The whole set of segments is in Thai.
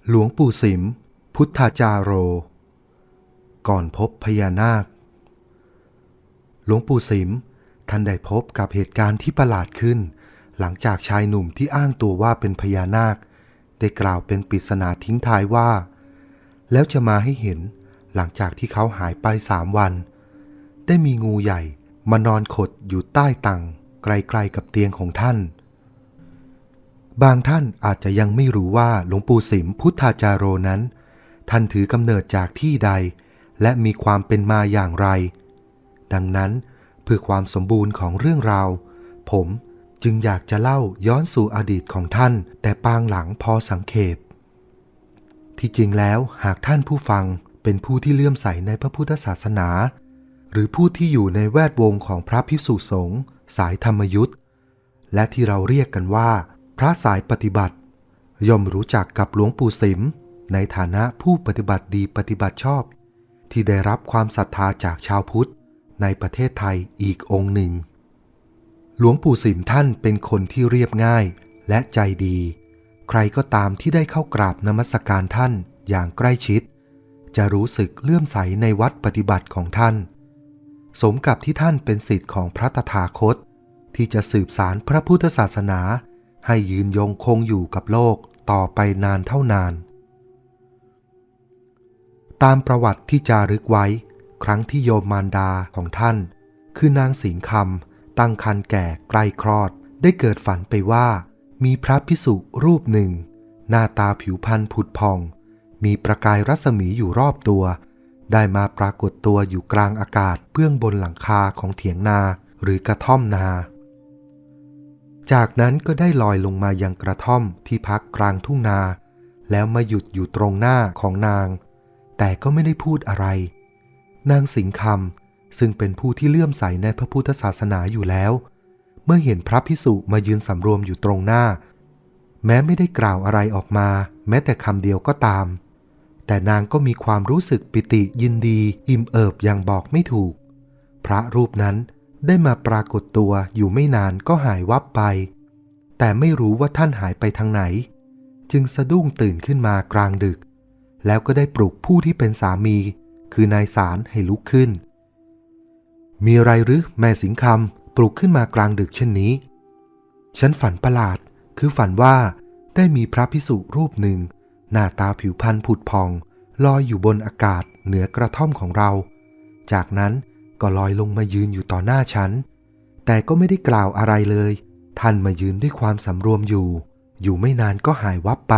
หลวงปู่สิมพุทธาจาโรก่อนพบพญานาคหลวงปู่สิมท่านได้พบกับเหตุการณ์ที่ประหลาดขึ้นหลังจากชายหนุ่มที่อ้างตัวว่าเป็นพญานาคได้กล่าวเป็นปริศนาทิ้งท้ายว่าแล้วจะมาให้เห็นหลังจากที่เขาหายไป3 วันได้มีงูใหญ่มานอนขดอยู่ใต้ตังไกลๆกับเตียงของท่านบางท่านอาจจะยังไม่รู้ว่าหลวงปู่สิมพุทธาจาโรนั้นท่านถือกำเนิดจากที่ใดและมีความเป็นมาอย่างไรดังนั้นเพื่อความสมบูรณ์ของเรื่องราวผมจึงอยากจะเล่าย้อนสู่อดีตของท่านแต่ปางหลังพอสังเขปที่จริงแล้วหากท่านผู้ฟังเป็นผู้ที่เลื่อมใสในพระพุทธศาสนาหรือผู้ที่อยู่ในแวดวงของพระภิกษุสงฆ์สายธรรมยุทธและที่เราเรียกกันว่าพระสายปฏิบัติย่อมรู้จักกับหลวงปู่สิมในฐานะผู้ปฏิบัติดีปฏิบัติชอบที่ได้รับความศรัทธาจากชาวพุทธในประเทศไทยอีกองค์หนึ่งหลวงปู่สิมท่านเป็นคนที่เรียบง่ายและใจดีใครก็ตามที่ได้เข้ากราบนมัสการท่านอย่างใกล้ชิดจะรู้สึกเลื่อมใสในวัดปฏิบัติของท่านสมกับที่ท่านเป็นศิษย์ของพระตถาคตที่จะสืบสานพระพุทธศาสนาให้ยืนยงคงอยู่กับโลกต่อไปนานเท่านานตามประวัติที่จารึกไว้ครั้งที่โยมมารดาของท่านคือนางสิงห์คำตั้งครรภ์แก่ใกล้คลอดได้เกิดฝันไปว่ามีพระภิกษุรูปหนึ่งหน้าตาผิวพรรณผุดผ่องมีประกายรัศมีอยู่รอบตัวได้มาปรากฏตัวอยู่กลางอากาศเบื้องบนหลังคาของเถียงนาหรือกระท่อมนาจากนั้นก็ได้ลอยลงมายังกระท่อมที่พักกลางทุ่งนาแล้วมาหยุดอยู่ตรงหน้าของนางแต่ก็ไม่ได้พูดอะไรนางสิงห์คำซึ่งเป็นผู้ที่เลื่อมใสในพระพุทธศาสนาอยู่แล้วเมื่อเห็นพระภิกษุมายืนสำรวมอยู่ตรงหน้าแม้ไม่ได้กล่าวอะไรออกมาแม้แต่คำเดียวก็ตามแต่นางก็มีความรู้สึกปิติยินดีอิ่มเอิบอย่างบอกไม่ถูกพระรูปนั้นได้มาปรากฏตัวอยู่ไม่นานก็หายวับไปแต่ไม่รู้ว่าท่านหายไปทางไหนจึงสะดุ้งตื่นขึ้นมากลางดึกแล้วก็ได้ปลุกผู้ที่เป็นสามีคือนายสารให้ลุกขึ้นมีอะไรหรือแม่สิงห์คำปลุกขึ้นมากลางดึกเช่นนี้ฉันฝันประหลาดคือฝันว่าได้มีพระภิกษุรูปหนึ่งหน้าตาผิวพรรณผุดพองลอยอยู่บนอากาศเหนือกระท่อมของเราจากนั้นก็ลอยลงมายืนอยู่ต่อหน้าฉันแต่ก็ไม่ได้กล่าวอะไรเลยท่านมายืนด้วยความสำรวมอยู่ไม่นานก็หายวับไป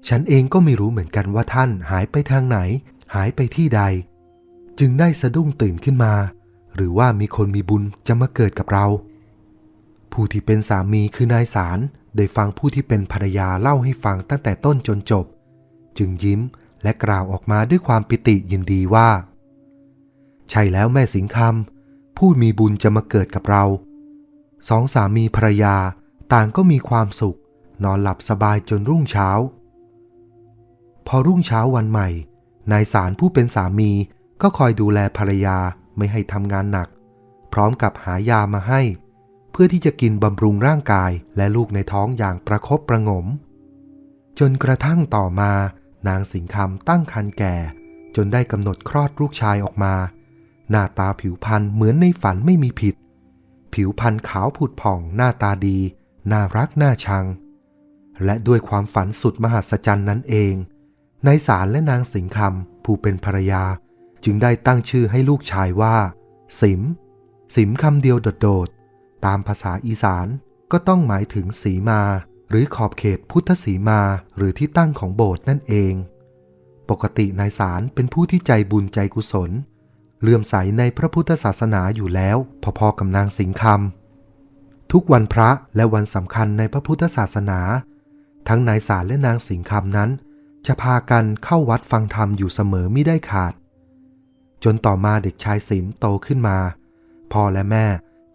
ฉันเองก็ไม่รู้เหมือนกันว่าท่านหายไปทางไหนหายไปที่ใดจึงได้สะดุ้งตื่นขึ้นมาหรือว่ามีคนมีบุญจะมาเกิดกับเราผู้ที่เป็นสามีคือนายสารได้ฟังผู้ที่เป็นภรรยาเล่าให้ฟังตั้งแต่ต้นจนจบจึงยิ้มและกล่าวออกมาด้วยความปิติยินดีว่าใช่แล้วแม่สิงห์คำผู้มีบุญจะมาเกิดกับเราสองสามีภรรยาต่างก็มีความสุขนอนหลับสบายจนรุ่งเช้าพอรุ่งเช้าวันใหม่นายสารผู้เป็นสามีก็คอยดูแลภรรยาไม่ให้ทำงานหนักพร้อมกับหายามาให้เพื่อที่จะกินบำรุงร่างกายและลูกในท้องอย่างประคบประหงมจนกระทั่งต่อมานางสิงห์คำตั้งครรภ์แก่จนได้กำหนดคลอดลูกชายออกมาหน้าตาผิวพรรณเหมือนในฝันไม่มีผิดผิวพรรณขาวผุดผ่องหน้าตาดีน่ารักน่าชังและด้วยความฝันสุดมหัศจรรย์นั้นเองนายสารและนางสิงห์คำผู้เป็นภรรยาจึงได้ตั้งชื่อให้ลูกชายว่าสิมคำเดียวโดดๆตามภาษาอีสานก็ต้องหมายถึงสีมาหรือขอบเขตพุทธสีมาหรือที่ตั้งของโบสถ์นั่นเองปกตินายสารเป็นผู้ที่ใจบุญใจกุศลเลื่อมใสในพระพุทธศาสนาอยู่แล้วพอๆกับนางสิงห์คำทุกวันพระและวันสำคัญในพระพุทธศาสนาทั้งนายสารและนางสิงห์คำนั้นจะพากันเข้าวัดฟังธรรมอยู่เสมอมิได้ขาดจนต่อมาเด็กชายสิมโตขึ้นมาพ่อและแม่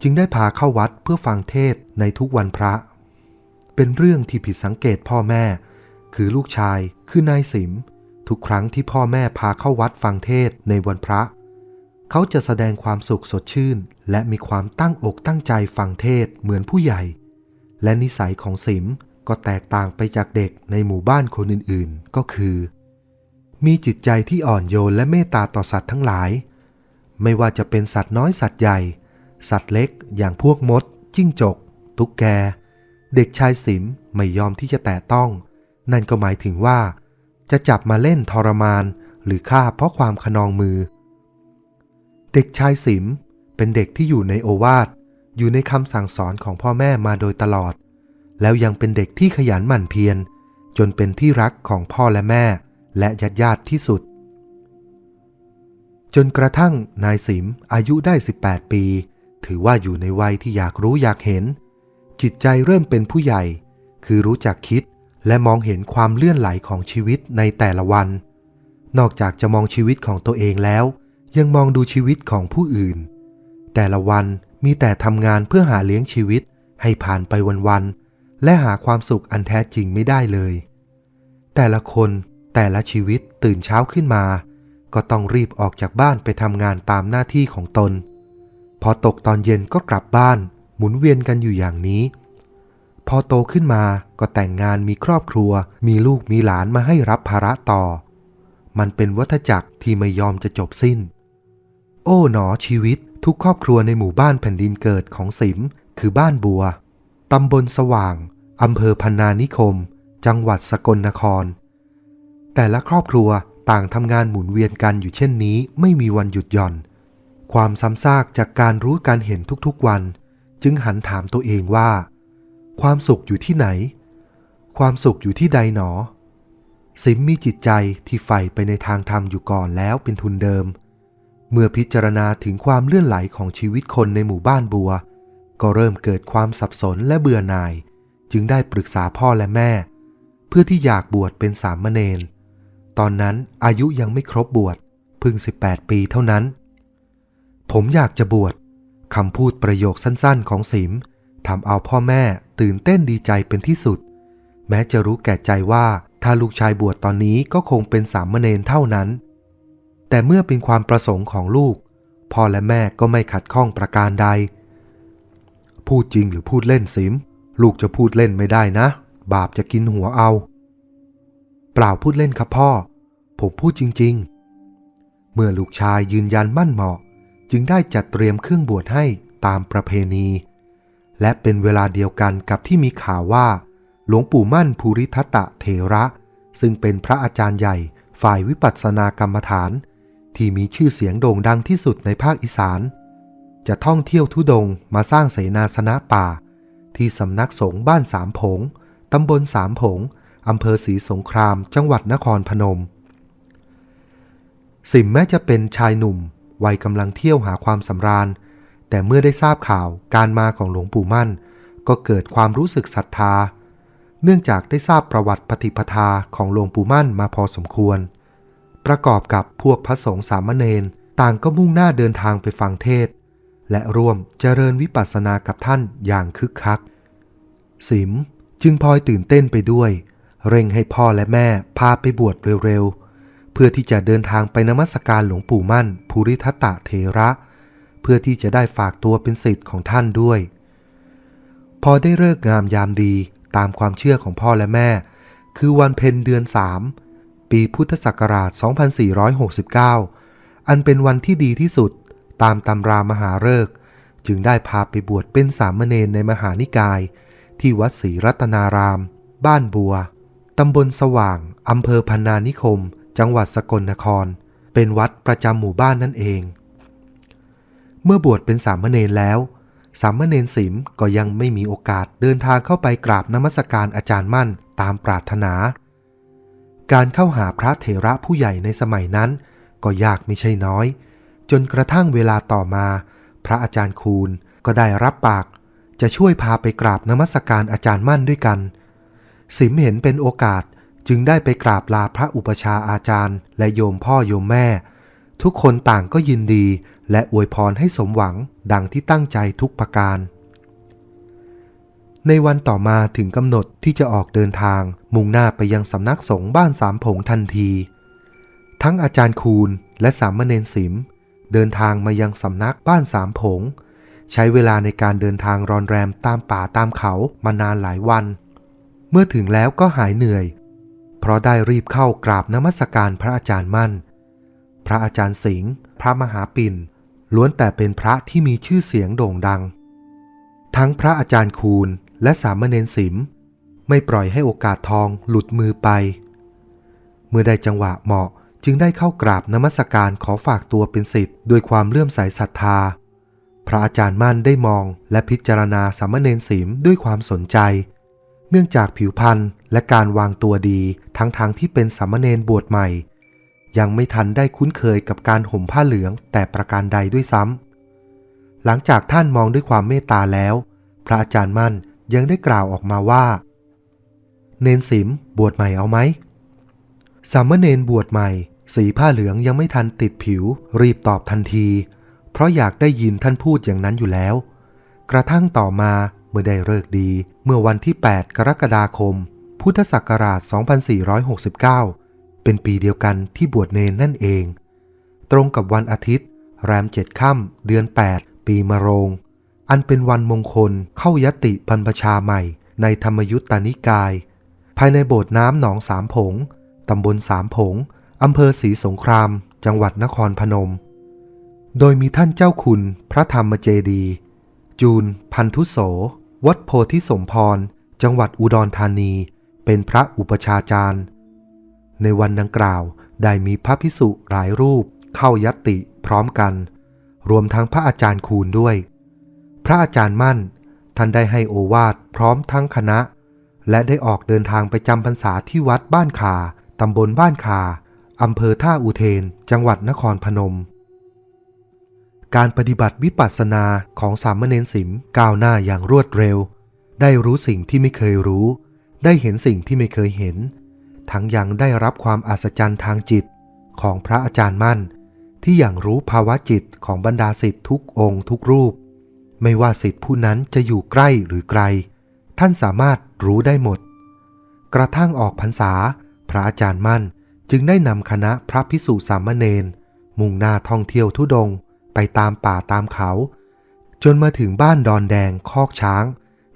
จึงได้พาเข้าวัดเพื่อฟังเทศน์ในทุกวันพระเป็นเรื่องที่ผิดสังเกตพ่อแม่คือลูกชายคือนายสิมทุกครั้งที่พ่อแม่พาเข้าวัดฟังเทศน์ในวันพระเขาจะแสดงความสุขสดชื่นและมีความตั้งอกตั้งใจฟังเทศน์เหมือนผู้ใหญ่และนิสัยของสิม ก็แตกต่างไปจากเด็กในหมู่บ้านคนอื่นๆก็คือมีจิตใจที่อ่อนโยนและเมตตาต่อสัตว์ทั้งหลายไม่ว่าจะเป็นสัตว์น้อยสัตว์ใหญ่สัตว์เล็กอย่างพวกมดจิ้งจกตุ๊กแกเด็กชายสิมไม่ยอมที่จะแตะต้องนั่นก็หมายถึงว่าจะจับมาเล่นทรมานหรือฆ่าเพราะความขนองมือเด็กชายสิมเป็นเด็กที่อยู่ในโอวาทอยู่ในคำสั่งสอนของพ่อแม่มาโดยตลอดแล้วยังเป็นเด็กที่ขยันหมั่นเพียรจนเป็นที่รักของพ่อและแม่และญาติที่สุดจนกระทั่งนายสิมอายุได้18ปีถือว่าอยู่ในวัยที่อยากรู้อยากเห็นจิตใจเริ่มเป็นผู้ใหญ่คือรู้จักคิดและมองเห็นความเลื่อนไหลของชีวิตในแต่ละวันนอกจากจะมองชีวิตของตัวเองแล้วยังมองดูชีวิตของผู้อื่นแต่ละวันมีแต่ทำงานเพื่อหาเลี้ยงชีวิตให้ผ่านไปวันๆและหาความสุขอันแท้จริงไม่ได้เลยแต่ละคนแต่ละชีวิตตื่นเช้าขึ้นมาก็ต้องรีบออกจากบ้านไปทำงานตามหน้าที่ของตนพอตกตอนเย็นก็กลับบ้านหมุนเวียนกันอยู่อย่างนี้พอโตขึ้นมาก็แต่งงานมีครอบครัวมีลูกมีหลานมาให้รับภาระต่อมันเป็นวัฏจักรที่ไม่ยอมจะจบสิ้นโอ้หนอชีวิตทุกครอบครัวในหมู่บ้านแผ่นดินเกิดของสิมคือบ้านบัวตำบลสว่างอำเภอพรรณานิคมจังหวัดสกลนครแต่ละครอบครัวต่างทำงานหมุนเวียนกันอยู่เช่นนี้ไม่มีวันหยุดหย่อนความซ้ำซากจากการรู้การเห็นทุกๆวันจึงหันถามตัวเองว่าความสุขอยู่ที่ไหนความสุขอยู่ที่ใดหนอสิมมีจิตใจที่ใฝ่ไปในทางธรรมอยู่ก่อนแล้วเป็นทุนเดิมเมื่อพิจารณาถึงความเลื่อนไหลของชีวิตคนในหมู่บ้านบัวก็เริ่มเกิดความสับสนและเบื่อหน่ายจึงได้ปรึกษาพ่อและแม่เพื่อที่อยากบวชเป็นสามเณรตอนนั้นอายุยังไม่ครบบวชเพิ่ง18 ปีเท่านั้นผมอยากจะบวชคำพูดประโยคสั้นๆของสิมทำเอาพ่อแม่ตื่นเต้นดีใจเป็นที่สุดแม้จะรู้แก่ใจว่าถ้าลูกชายบวชตอนนี้ก็คงเป็นสามเณรเท่านั้นแต่เมื่อเป็นความประสงค์ของลูกพ่อและแม่ก็ไม่ขัดข้องประการใดพูดจริงหรือพูดเล่นสิมลูกจะพูดเล่นไม่ได้นะบาปจะกินหัวเอาเปล่าพูดเล่นครับพ่อผมพูดจริงๆเมื่อลูกชายยืนยันมั่นเหมาะจึงได้จัดเตรียมเครื่องบวชให้ตามประเพณีและเป็นเวลาเดียวกันกับที่มีข่าวว่าหลวงปู่มั่นภูริทัตตะเถระซึ่งเป็นพระอาจารย์ใหญ่ฝ่ายวิปัสสนากรรมฐานที่มีชื่อเสียงโด่งดังที่สุดในภาคอีสานจะท่องเที่ยวธุดงค์มาสร้างเสนาสนะป่าที่สำนักสงฆ์บ้านสามผงตำบลสามผงอำเภอศรีสงครามจังหวัดนครพนมสิมแม้จะเป็นชายหนุ่มวัยกำลังเที่ยวหาความสำราญแต่เมื่อได้ทราบข่าวการมาของหลวงปู่มั่นก็เกิดความรู้สึกศรัทธาเนื่องจากได้ทราบประวัติปฏิปทาของหลวงปู่มั่นมาพอสมควรประกอบกับพวกพระสงฆ์สามเณรต่างก็มุ่งหน้าเดินทางไปฟังเทศน์และร่วมเจริญวิปัสสนากับท่านอย่างคึกคักสิมจึงพลอยตื่นเต้นไปด้วยเร่งให้พ่อและแม่พาไปบวชเร็วๆเพื่อที่จะเดินทางไปนมัสการหลวงปู่มั่นภูริทัตตะเถระเพื่อที่จะได้ฝากตัวเป็นศิษย์ของท่านด้วยพอได้ฤกษ์งามยามดีตามความเชื่อของพ่อและแม่คือวันเพ็ญเดือน3ปีพุทธศักราช2469อันเป็นวันที่ดีที่สุดตามตำรามหาฤกษ์จึงได้พาไปบวชเป็นสามเณรในมหานิกายที่วัดศรีรัตนารามบ้านบัวตำบลสว่างอำเภอพรรณานิคมจังหวัดสกลนครเป็นวัดประจำหมู่บ้านนั่นเองเมื่อบวชเป็นสามเณรแล้วสามเณรสิมก็ยังไม่มีโอกาสเดินทางเข้าไปกราบนมัสการอาจารย์มั่นตามปรารถนาการเข้าหาพระเถระผู้ใหญ่ในสมัยนั้นก็ยากไม่ใช่น้อยจนกระทั่งเวลาต่อมาพระอาจารย์คูณก็ได้รับปากจะช่วยพาไปกราบนมัสการอาจารย์มั่นด้วยกันสิมเห็นเป็นโอกาสจึงได้ไปกราบลาพระอุปชาอาจารย์และโยมพ่อโยมแม่ทุกคนต่างก็ยินดีและอวยพรให้สมหวังดังที่ตั้งใจทุกประการในวันต่อมาถึงกำหนดที่จะออกเดินทางมุ่งหน้าไปยังสำนักสงฆ์บ้านสามผงทันทีทั้งอาจารย์คูณและสามเณรสิมเดินทางมายังสำนักบ้านสามผงใช้เวลาในการเดินทางรอนแรมตามป่าตามเขามานานหลายวัน เมื่อถึงแล้วก็หายเหนื่อยเพราะได้รีบเข้ากราบนมัสการพระอาจารย์มั่นพระอาจารย์สิงห์พระมหาปิ่นล้วนแต่เป็นพระที่มีชื่อเสียงโด่งดังทั้งพระอาจารย์คูณและสามเณรสิมไม่ปล่อยให้โอกาสทองหลุดมือไปเมื่อได้จังหวะเหมาะจึงได้เข้ากราบนมัสการขอฝากตัวเป็นศิษย์ด้วยความเลื่อมใสศรัทธาพระอาจารย์มั่นได้มองและพิจารณาสามเณรสิมด้วยความสนใจเนื่องจากผิวพรรณและการวางตัวดีทั้งที่เป็นสามเณรบวชใหม่ยังไม่ทันได้คุ้นเคยกับการห่มผ้าเหลืองแต่ประการใดด้วยซ้ำหลังจากท่านมองด้วยความเมตตาแล้วพระอาจารย์มั่นยังได้กล่าวออกมาว่าเนนสิมบวชใหม่เอาไหมสามเณรบวชใหม่สีผ้าเหลืองยังไม่ทันติดผิวรีบตอบทันทีเพราะอยากได้ยินท่านพูดอย่างนั้นอยู่แล้วกระทั่งต่อมาเมื่อได้ฤกษ์ดีเมื่อวันที่8กรกฎาคมพุทธศักราช2469เป็นปีเดียวกันที่บวชเนนนั่นเองตรงกับวันอาทิตย์แรม7ค่ำเดือน8ปีมะโรงอันเป็นวันมงคลเข้ายติบรรพชาใหม่ในธรรมยุตตนิกายภายในโบสถ์น้ำหนองสามผงตำบลสามผงอำเภอศรีสงครามจังหวัดนครพนมโดยมีท่านเจ้าคุณพระธรรมเจดีย์จูลพันธุโสวัดโพธิสมพรจังหวัดอุดรธานีเป็นพระอุปชาจารย์ในวันดังกล่าวได้มีพระภิกษุหลายรูปเข้ายติพร้อมกันรวมทั้งพระอาจารย์คูณด้วยพระอาจารย์มั่นท่านได้ให้โอวาทพร้อมทั้งคณะและได้ออกเดินทางไปจำพรรษาที่วัดบ้านคาตำบลบ้านคาอำเภอท่าอุเทนจังหวัดนครพนมการปฏิบัติวิปัสสนาของสามเณรสิมก้าวหน้าอย่างรวดเร็วได้รู้สิ่งที่ไม่เคยรู้ได้เห็นสิ่งที่ไม่เคยเห็นทั้งยังได้รับความอัศจรรย์ทางจิตของพระอาจารย์มั่นที่อย่างรู้ภาวะจิตของบรรดาศิษย์ทุกองค์ทุกรูปไม่ว่าศิษย์ผู้นั้นจะอยู่ใกล้หรือไกลท่านสามารถรู้ได้หมดกระทั่งออกพรรษาพระอาจารย์มั่นจึงได้นำคณะพระภิกษุสามเณรมุ่งหน้าท่องเที่ยวธุดงค์ไปตามป่าตามเขาจนมาถึงบ้านดอนแดงคอกช้าง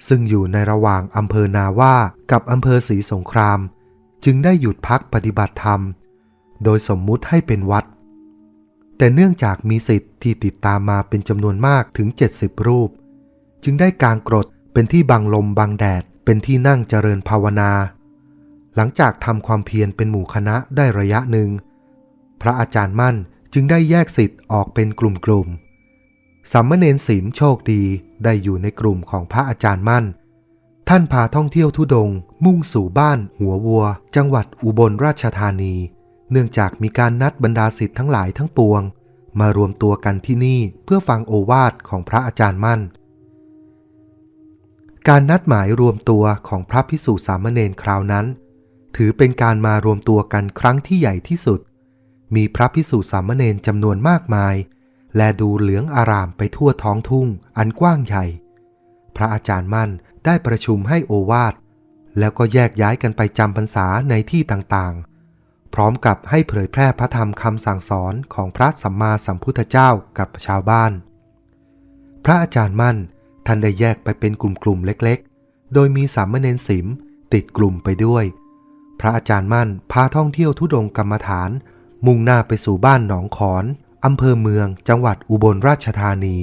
ซึ่งอยู่ในระหว่างอำเภอนาว่ากับอำเภอศรีสงครามจึงได้หยุดพักปฏิบัติธรรมโดยสมมุติให้เป็นวัดแต่เนื่องจากมีศิษย์ที่ติดตามมาเป็นจำนวนมากถึง70รูปจึงได้กางกรดเป็นที่บังลมบังแดดเป็นที่นั่งเจริญภาวนาหลังจากทำความเพียรเป็นหมู่คณะได้ระยะหนึ่งพระอาจารย์มั่นจึงได้แยกศิษย์ออกเป็นกลุ่มๆสามเณรสิมโชคดีได้อยู่ในกลุ่มของพระอาจารย์มั่นท่านพาท่องเที่ยวธุดงค์มุ่งสู่บ้านหัววัวจังหวัดอุบลราชธานีเนื่องจากมีการนัดบรรดาศิษย์ทั้งหลายทั้งปวงมารวมตัวกันที่นี่เพื่อฟังโอวาทของพระอาจารย์มั่นการนัดหมายรวมตัวของพระภิกษุสามเณรคราวนั้นถือเป็นการมารวมตัวกันครั้งที่ใหญ่ที่สุดมีพระภิกษุสามเณรจำนวนมากมายและดูเหลืองอารามไปทั่วท้องทุ่งอันกว้างใหญ่พระอาจารย์มั่นได้ประชุมให้โอวาทแล้วก็แยกย้ายกันไปจำพรรษาในที่ต่างๆพร้อมกับให้เผยแพร่พระธรรมคำสั่งสอนของพระสัมมาสัมพุทธเจ้ากับชาวบ้านพระอาจารย์มั่นท่านได้แยกไปเป็นกลุ่มๆเล็กๆโดยมีสามเณรสิมติดกลุ่มไปด้วยพระอาจารย์มั่นพาท่องเที่ยวธุดงค์กรรมฐานมุ่งหน้าไปสู่บ้านหนองขอนอำเภอเมืองจังหวัดอุบลราชธานี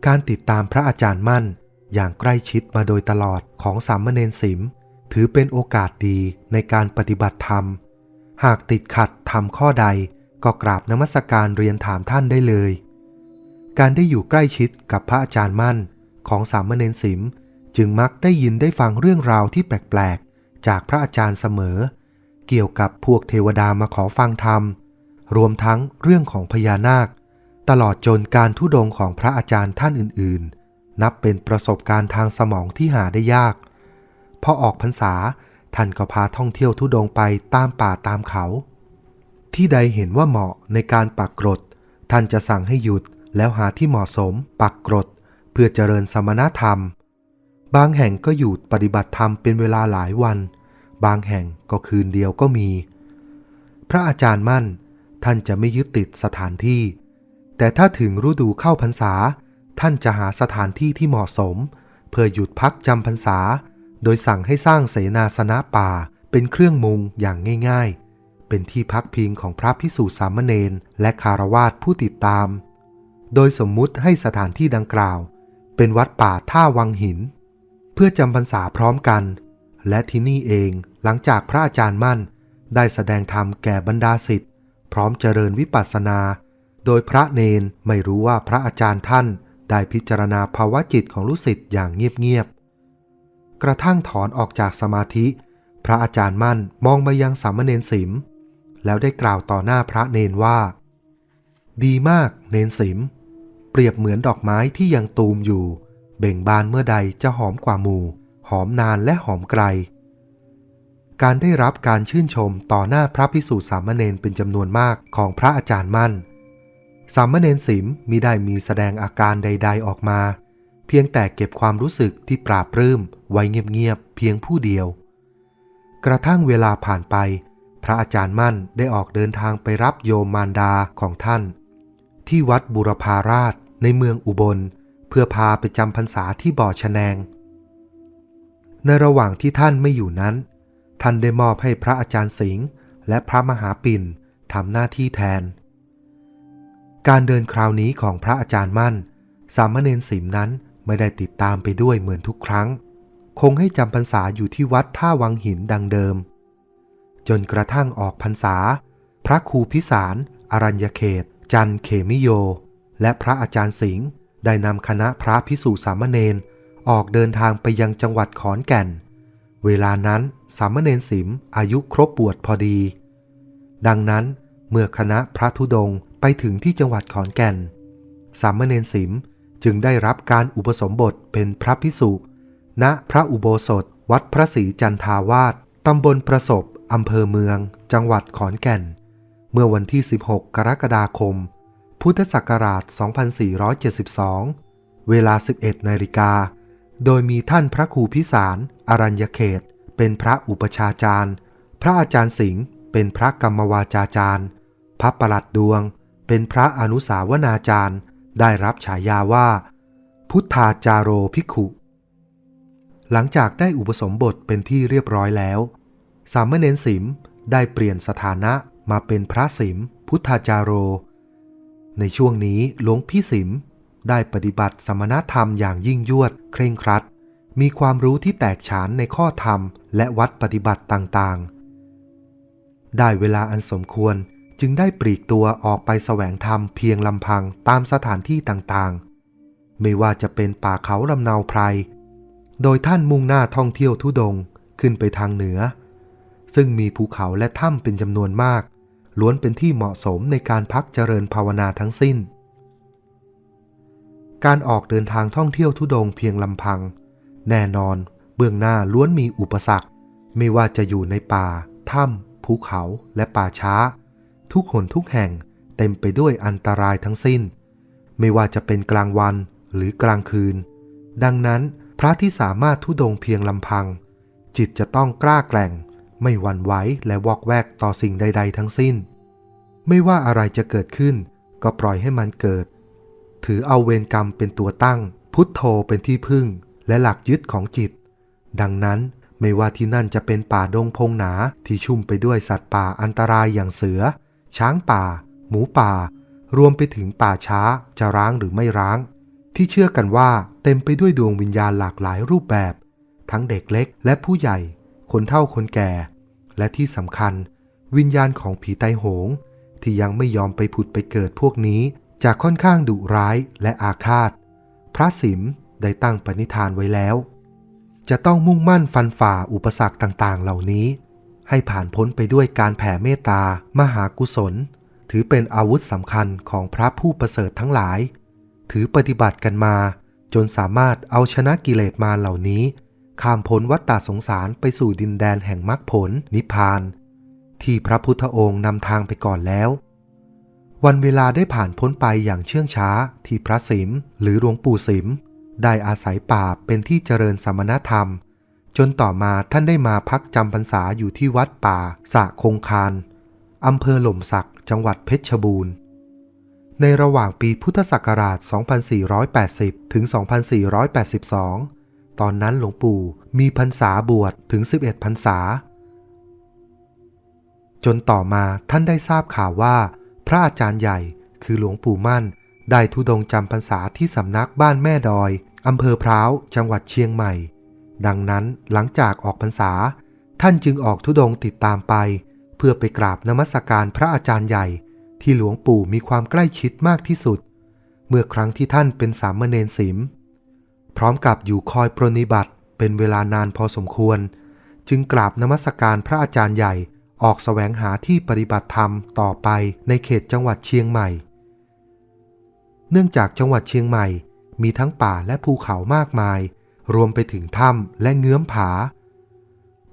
การติดตามพระอาจารย์มั่นอย่างใกล้ชิดมาโดยตลอดของสามเณรสิมถือเป็นโอกาสดีในการปฏิบัติธรรมหากติดขัดทำข้อใดก็กราบนมัสการเรียนถามท่านได้เลยการได้อยู่ใกล้ชิดกับพระอาจารย์มั่นของสามเณรสิมจึงมักได้ยินได้ฟังเรื่องราวที่แปลกๆจากพระอาจารย์เสมอเกี่ยวกับพวกเทวดามาขอฟังธรรมรวมทั้งเรื่องของพญานาคตลอดจนการธุดงค์ของพระอาจารย์ท่านอื่นๆนับเป็นประสบการณ์ทางสมองที่หาได้ยากพอออกพรรษาท่านก็พาท่องเที่ยวธุดงค์ไปตามป่าตามเขาที่ใดเห็นว่าเหมาะในการปักกรดท่านจะสั่งให้หยุดแล้วหาที่เหมาะสมปักกรดเพื่อเจริญสมณธรรมบางแห่งก็หยุดปฏิบัติธรรมเป็นเวลาหลายวันบางแห่งก็คืนเดียวก็มีพระอาจารย์มั่นท่านจะไม่ยึดติดสถานที่แต่ถ้าถึงฤดูเข้าพรรษาท่านจะหาสถานที่ที่เหมาะสมเพื่อหยุดพักจำพรรษา โดยสั่งให้สร้างเสนาสนะป่าเป็นเครื่องมุงอย่างง่ายๆเป็นที่พักพิงของพระภิกษุสามเณรและคฤหัสถ์ผู้ติดตามโดยสมมุติให้สถานที่ดังกล่าวเป็นวัดป่าท่าวังหินเพื่อจำพรรษาพร้อมกันและที่นี่เองหลังจากพระอาจารย์มั่นได้แสดงธรรมแก่บรรดาศิษย์พร้อมเจริญวิปัสสนาโดยพระเณรไม่รู้ว่าพระอาจารย์ท่านได้พิจารณาภาวะจิตของลูกศิษย์อย่างเงียบๆกระทั่งถอนออกจากสมาธิพระอาจารย์มั่นมองไปยังสามเณรสิมแล้วได้กล่าวต่อหน้าพระเณรว่าดีมากเณรสิมเปรียบเหมือนดอกไม้ที่ยังตูมอยู่เบ่งบานเมื่อใดจะหอมกว่าหมู่หอมนานและหอมไกลการได้รับการชื่นชมต่อหน้าพระภิกษุสามเณรเป็นจำนวนมากของพระอาจารย์มั่นสามเณรสิมมิได้มีแสดงอาการใดๆออกมาเพียงแต่เก็บความรู้สึกที่ปราบปลื้มไว้เงียบๆเพียงผู้เดียวกระทั่งเวลาผ่านไปพระอาจารย์มั่นได้ออกเดินทางไปรับโยมมารดาของท่านที่วัดบูรพาราชในเมืองอุบลเพื่อพาไปจำพรรษาที่บ่อชะแนงในระหว่างที่ท่านไม่อยู่นั้นท่านได้มอบให้พระอาจารย์สิงห์และพระมหาปิ่นทำหน้าที่แทนการเดินคราวนี้ของพระอาจารย์มั่นสามเณรสิมนั้นไม่ได้ติดตามไปด้วยเหมือนทุกครั้งคงให้จำพรรษาอยู่ที่วัดท่าวังหินดังเดิมจนกระทั่งออกพรรษาพระครูพิสารอรัญญเขตจันเขมิโยและพระอาจารย์สิงห์ได้นำคณะพระภิกษุสามเณรออกเดินทางไปยังจังหวัดขอนแก่นเวลานั้นสามเณรสิมอายุครบบวชพอดีดังนั้นเมื่อคณะพระธุดงค์ไปถึงที่จังหวัดขอนแก่นสามเณรสิมจึงได้รับการอุปสมบทเป็นพระภิกษุณพระอุโบสถวัดพระศรีจันทาวาสตำบลประสบอำเภอเมืองจังหวัดขอนแก่นเมื่อวันที่16กรกฎาคมพุทธศักราช2472เวลา 11 นาฬิกาโดยมีท่านพระครูพิสารอรัญญเขตเป็นพระอุปชาจารย์พระอาจารย์สิงห์เป็นพระกรรมวาจาจารย์พระประหลัดดวงเป็นพระอนุสาวนาจารย์ได้รับฉายาว่าพุทธาจาโรภิกขุหลังจากได้อุปสมบทเป็นที่เรียบร้อยแล้วสามเณรสิมได้เปลี่ยนสถานะมาเป็นพระสิมพุทธาจาโรในช่วงนี้หลวงพี่สิมได้ปฏิบัติสมณธรรมอย่างยิ่งยวดเคร่งครัดมีความรู้ที่แตกฉานในข้อธรรมและวัดปฏิบัติต่างๆได้เวลาอันสมควรจึงได้ปลีกตัวออกไปแสวงธรรมเพียงลำพังตามสถานที่ต่างๆไม่ว่าจะเป็นป่าเขาลำเนาไพรโดยท่านมุ่งหน้าท่องเที่ยวธุดงค์ขึ้นไปทางเหนือซึ่งมีภูเขาและถ้ำเป็นจำนวนมากล้วนเป็นที่เหมาะสมในการพักเจริญภาวนาทั้งสิ้นการออกเดินทางท่องเที่ยวธุดงค์เพียงลำพังแน่นอนเบื้องหน้าล้วนมีอุปสรรคไม่ว่าจะอยู่ในป่าถ้ำภูเขาและป่าช้าทุกหนทุกแห่งเต็มไปด้วยอันตรายทั้งสิ้นไม่ว่าจะเป็นกลางวันหรือกลางคืนดังนั้นพระที่สามารถธุดงค์เพียงลำพังจิตจะต้องกล้าแกร่งไม่หวั่นไหวและวอกแวกต่อสิ่งใดๆทั้งสิ้นไม่ว่าอะไรจะเกิดขึ้นก็ปล่อยให้มันเกิดถือเอาเวรกรรมเป็นตัวตั้งพุทโธเป็นที่พึ่งและหลักยึดของจิตดังนั้นไม่ว่าที่นั่นจะเป็นป่าดงพงหนาที่ชุ่มไปด้วยสัตว์ป่าอันตรายอย่างเสือช้างป่าหมูป่ารวมไปถึงป่าช้าจะร้างหรือไม่ร้างที่เชื่อกันว่าเต็มไปด้วยดวงวิญญาณหลากหลายรูปแบบทั้งเด็กเล็กและผู้ใหญ่คนเฒ่าคนแก่และที่สำคัญวิญญาณของผีไตโหงที่ยังไม่ยอมไปผุดไปเกิดพวกนี้จะค่อนข้างดุร้ายและอาฆาตพระสิมได้ตั้งปณิธานไว้แล้วจะต้องมุ่งมั่นฟันฝ่าอุปสรรคต่างๆเหล่านี้ให้ผ่านพ้นไปด้วยการแผ่เมตตามหากุศลถือเป็นอาวุธสำคัญของพระผู้ประเสริฐทั้งหลายถือปฏิบัติกันมาจนสามารถเอาชนะกิเลสมารเหล่านี้ข้ามพ้นวัฏฏะสงสารไปสู่ดินแดนแห่งมรรคผลนิพพานที่พระพุทธองค์นำทางไปก่อนแล้ววันเวลาได้ผ่านพ้นไปอย่างเชื่องช้าที่พระสิมหรือหลวงปู่สิมได้อาศัยป่าเป็นที่เจริญสมณธรรมจนต่อมาท่านได้มาพักจำพรรษาอยู่ที่วัดป่าสะคงคานอำเภอหล่มสักจังหวัดเพชรบูรณ์ในระหว่างปีพุทธศักราช 2480 ถึง 2482 ตอนนั้นหลวงปู่มีพรรษาบวชถึง11 พรรษาจนต่อมาท่านได้ทราบข่าวว่าพระอาจารย์ใหญ่คือหลวงปู่มั่นได้ธุดงค์จำพรรษาที่สำนักบ้านแม่ดอยอำเภอพร้าวจังหวัดเชียงใหม่ดังนั้นหลังจากออกพรรษาท่านจึงออกธุดงค์ติดตามไปเพื่อไปกราบนมัสการพระอาจารย์ใหญ่ที่หลวงปู่มีความใกล้ชิดมากที่สุดเมื่อครั้งที่ท่านเป็นสามเณรสิมพร้อมกับอยู่คอยปรนนิบัติเป็นเวลานานพอสมควรจึงกราบนมัสการพระอาจารย์ใหญ่ออกแสวงหาที่ปฏิบัติธรรมต่อไปในเขตจังหวัดเชียงใหม่เนื่องจากจังหวัดเชียงใหม่มีทั้งป่าและภูเขามากมายรวมไปถึงถ้ำและเงื้อมผา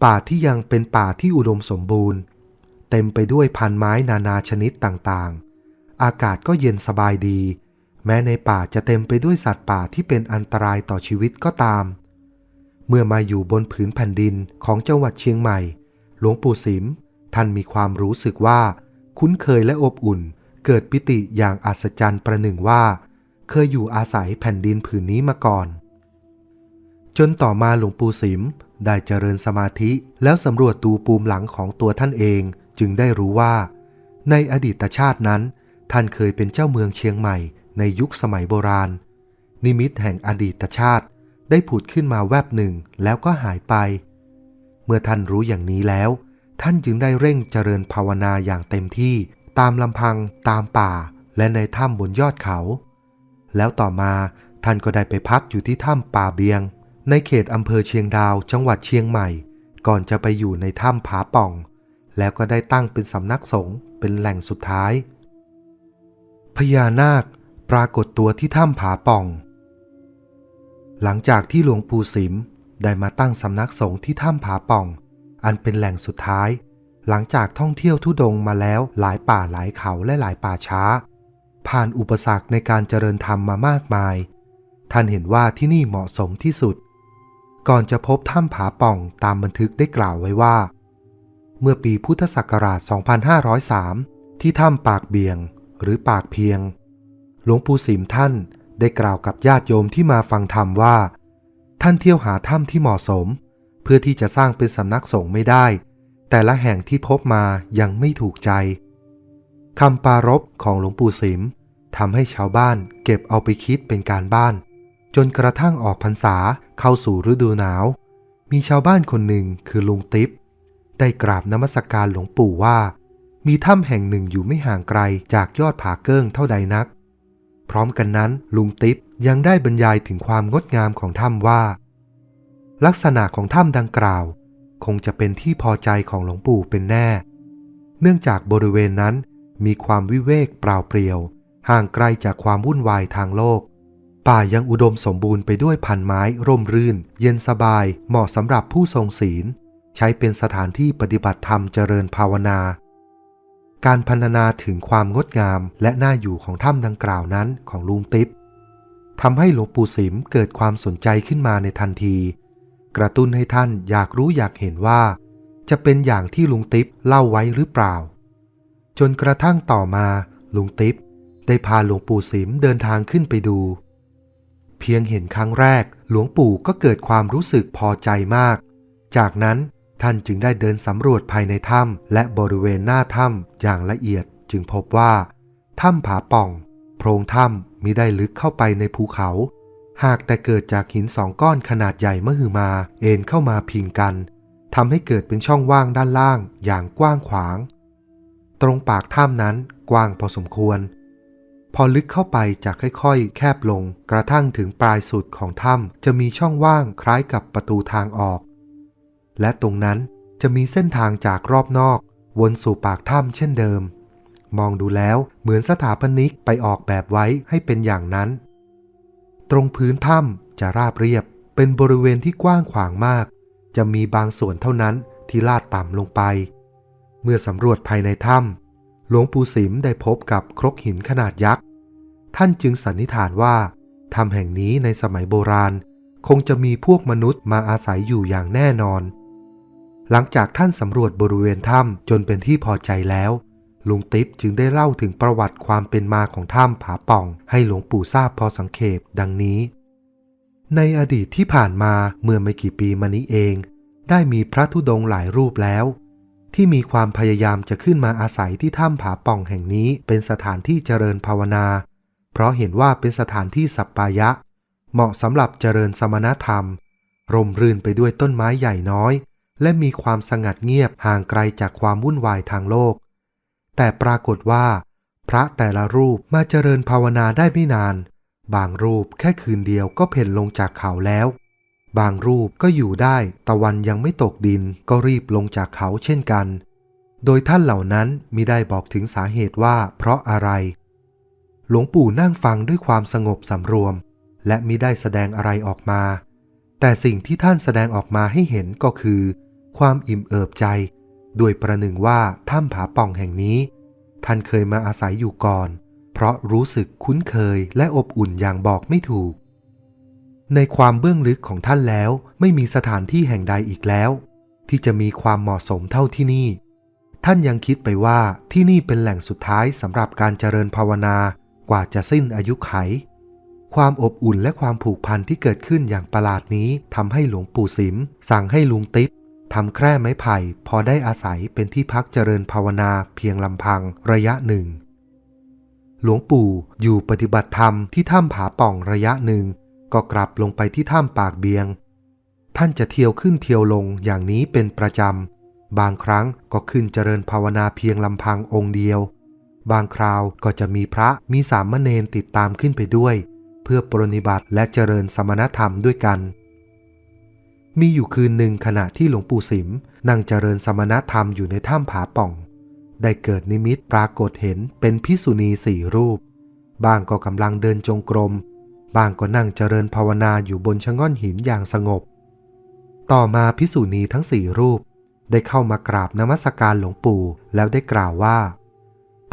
ป่าที่ยังเป็นป่าที่อุดมสมบูรณ์เต็มไปด้วยพันไม้นานาชนิดต่างๆอากาศก็เย็นสบายดีแม้ในป่าจะเต็มไปด้วยสัตว์ป่าที่เป็นอันตรายต่อชีวิตก็ตามเมื่อมาอยู่บนผืนแผ่นดินของจังหวัดเชียงใหม่หลวงปู่สิมท่านมีความรู้สึกว่าคุ้นเคยและอบอุ่นเกิดปิติอย่างอัศจรรย์ประหนึ่งว่าเคยอยู่อาศัยแผ่นดินผืนนี้มาก่อนจนต่อมาหลวงปู่สิมได้เจริญสมาธิแล้วสำรวจดูปูมหลังของตัวท่านเองจึงได้รู้ว่าในอดีตชาตินั้นท่านเคยเป็นเจ้าเมืองเชียงใหม่ในยุคสมัยโบราณนิมิตแห่งอดีตชาติได้ผุดขึ้นมาแวบหนึ่งแล้วก็หายไปเมื่อท่านรู้อย่างนี้แล้วท่านจึงได้เร่งเจริญภาวนาอย่างเต็มที่ตามลำพังตามป่าและในถ้ำบนยอดเขาแล้วต่อมาท่านก็ได้ไปพักอยู่ที่ถ้ำป่าเบียงในเขตอำเภอเชียงดาวจังหวัดเชียงใหม่ก่อนจะไปอยู่ในถ้ำผาป่องแล้วก็ได้ตั้งเป็นสำนักสงฆ์เป็นแหล่งสุดท้ายพญานาคปรากฏตัวที่ถ้ำผาป่องหลังจากที่หลวงปู่สิมได้มาตั้งสำนักสงฆ์ที่ถ้ำผาป่องอันเป็นแหล่งสุดท้ายหลังจากท่องเที่ยวธุดงค์มาแล้วหลายป่าหลายเขาและหลายป่าช้าผ่านอุปสรรคในการเจริญธรรมมามากมายท่านเห็นว่าที่นี่เหมาะสมที่สุดก่อนจะพบถ้ำผาป่องตามบันทึกได้กล่าวไว้ว่าเมื่อปีพุทธศักราช 2503 ที่ถ้ำปากเบียงหรือปากเพียงหลวงปู่สิมท่านได้กล่าวกับญาติโยมที่มาฟังธรรมว่าท่านเที่ยวหาถ้ำที่เหมาะสมเพื่อที่จะสร้างเป็นสำนักสงฆ์ไม่ได้แต่ละแห่งที่พบมายังไม่ถูกใจคำปรารภของหลวงปู่สิมทำให้ชาวบ้านเก็บเอาไปคิดเป็นการบ้านจนกระทั่งออกพรรษาเข้าสู่ฤดูหนาวมีชาวบ้านคนหนึ่งคือลุงติ๊บได้กราบนมัสการหลวงปู่ว่ามีถ้ำแห่งหนึ่งอยู่ไม่ห่างไกลจากยอดผาเกิ้งเท่าใดนักพร้อมกันนั้นลุงติ๊บยังได้บรรยายถึงความงดงามของถ้ำว่าลักษณะของถ้ำดังกล่าวคงจะเป็นที่พอใจของหลวงปู่เป็นแน่เนื่องจากบริเวณนั้นมีความวิเวกเปล่าเปลี่ยวห่างไกลจากความวุ่นวายทางโลกป่ายังอุดมสมบูรณ์ไปด้วยพันไม้ร่มรื่นเย็นสบายเหมาะสำหรับผู้ทรงศีลใช้เป็นสถานที่ปฏิบัติธรรมเจริญภาวนาการพรรณนาถึงความงดงามและน่าอยู่ของถ้ำดังกล่าวนั้นของลุงติ๊บทำให้หลวงปู่สิมเกิดความสนใจขึ้นมาในทันทีกระตุ้นให้ท่านอยากรู้อยากเห็นว่าจะเป็นอย่างที่ลุงติ๊บเล่าไว้หรือเปล่าจนกระทั่งต่อมาลุงติ๊บได้พาหลวงปู่สิมเดินทางขึ้นไปดูเพียงเห็นครั้งแรกหลวงปู่ก็เกิดความรู้สึกพอใจมากจากนั้นท่านจึงได้เดินสำรวจภายในถ้ำและบริเวณหน้าถ้ำอย่างละเอียดจึงพบว่าถ้ำผาป่องโพรงถ้ำมิได้ลึกเข้าไปในภูเขาหากแต่เกิดจากหินสองก้อนขนาดใหญ่มหึมาเอ็นเข้ามาพิงกันทำให้เกิดเป็นช่องว่างด้านล่างอย่างกว้างขวางตรงปากถ้ำนั้นกว้างพอสมควรพอลึกเข้าไปจะค่อยๆแคบลงกระทั่งถึงปลายสุดของถ้ำจะมีช่องว่างคล้ายกับประตูทางออกและตรงนั้นจะมีเส้นทางจากรอบนอกวนสู่ปากถ้ำเช่นเดิมมองดูแล้วเหมือนสถาปนิกไปออกแบบไว้ให้เป็นอย่างนั้นตรงพื้นถ้ำจะราบเรียบเป็นบริเวณที่กว้างขวางมากจะมีบางส่วนเท่านั้นที่ลาดต่ำลงไปเมื่อสำรวจภายในถ้ำหลวงปู่สิมได้พบกับครกหินขนาดยักษ์ท่านจึงสันนิษฐานว่าถ้ำแห่งนี้ในสมัยโบราณคงจะมีพวกมนุษย์มาอาศัยอยู่อย่างแน่นอนหลังจากท่านสำรวจบริเวณถ้ำจนเป็นที่พอใจแล้วลุงติ๊บจึงได้เล่าถึงประวัติความเป็นมาของถ้ำผาป่องให้หลวงปู่ทราบพอสังเขปดังนี้ ในอดีตที่ผ่านมาเมื่อไม่กี่ปีมานี้เองได้มีพระธุดงค์หลายรูปแล้วที่มีความพยายามจะขึ้นมาอาศัยที่ถ้ำผาป่องแห่งนี้เป็นสถานที่เจริญภาวนาเพราะเห็นว่าเป็นสถานที่สัปปายะเหมาะสำหรับเจริญสมณธรรมร่มรื่นไปด้วยต้นไม้ใหญ่น้อยและมีความสงัดเงียบห่างไกลจากความวุ่นวายทางโลกแต่ปรากฏว่าพระแต่ละรูปมาเจริญภาวนาได้ไม่นานบางรูปแค่คืนเดียวก็เพ่นลงจากเขาแล้วบางรูปก็อยู่ได้ตะวันยังไม่ตกดินก็รีบลงจากเขาเช่นกันโดยท่านเหล่านั้นมิได้บอกถึงสาเหตุว่าเพราะอะไรหลวงปู่นั่งฟังด้วยความสงบสำรวมและมิได้แสดงอะไรออกมาแต่สิ่งที่ท่านแสดงออกมาให้เห็นก็คือความอิ่มเอิบใจด้วยประหนึ่งว่าถ้ำผาป่องแห่งนี้ท่านเคยมาอาศัยอยู่ก่อนเพราะรู้สึกคุ้นเคยและอบอุ่นอย่างบอกไม่ถูกในความเบื้องลึกของท่านแล้วไม่มีสถานที่แห่งใดอีกแล้วที่จะมีความเหมาะสมเท่าที่นี่ท่านยังคิดไปว่าที่นี่เป็นแหล่งสุดท้ายสำหรับการเจริญภาวนากว่าจะสิ้นอายุไขความอบอุ่นและความผูกพันที่เกิดขึ้นอย่างประหลาดนี้ทำให้หลวงปู่สิมสั่งให้ลุงติ๊บทำแคร่ไม้ไผ่พอได้อาศัยเป็นที่พักเจริญภาวนาเพียงลำพังระยะหนึ่งหลวงปู่อยู่ปฏิบัติธรรมที่ถ้ำผาป่องระยะหนึ่งก็กลับลงไปที่ถ้ำปากเบียงท่านจะเที่ยวขึ้นเที่ยวลงอย่างนี้เป็นประจำบางครั้งก็ขึ้นเจริญภาวนาเพียงลำพังองค์เดียวบางคราวก็จะมีพระมีสามเณรติดตามขึ้นไปด้วยเพื่อปรนนิบัติและเจริญสมณธรรมด้วยกันมีอยู่คืนหนึ่งขณะที่หลวงปู่สิมนั่งเจริญสมณธรรมอยู่ในถ้ำผาป่องได้เกิดนิมิตปรากฏเห็นเป็นภิกษุณี4 รูปบางก็กำลังเดินจงกรมบางก็นั่งเจริญภาวนาอยู่บนชะง่อนหินอย่างสงบต่อมาภิกษุณีทั้ง4 รูปได้เข้ามากราบนมัสการหลวงปู่แล้วได้กล่าวว่า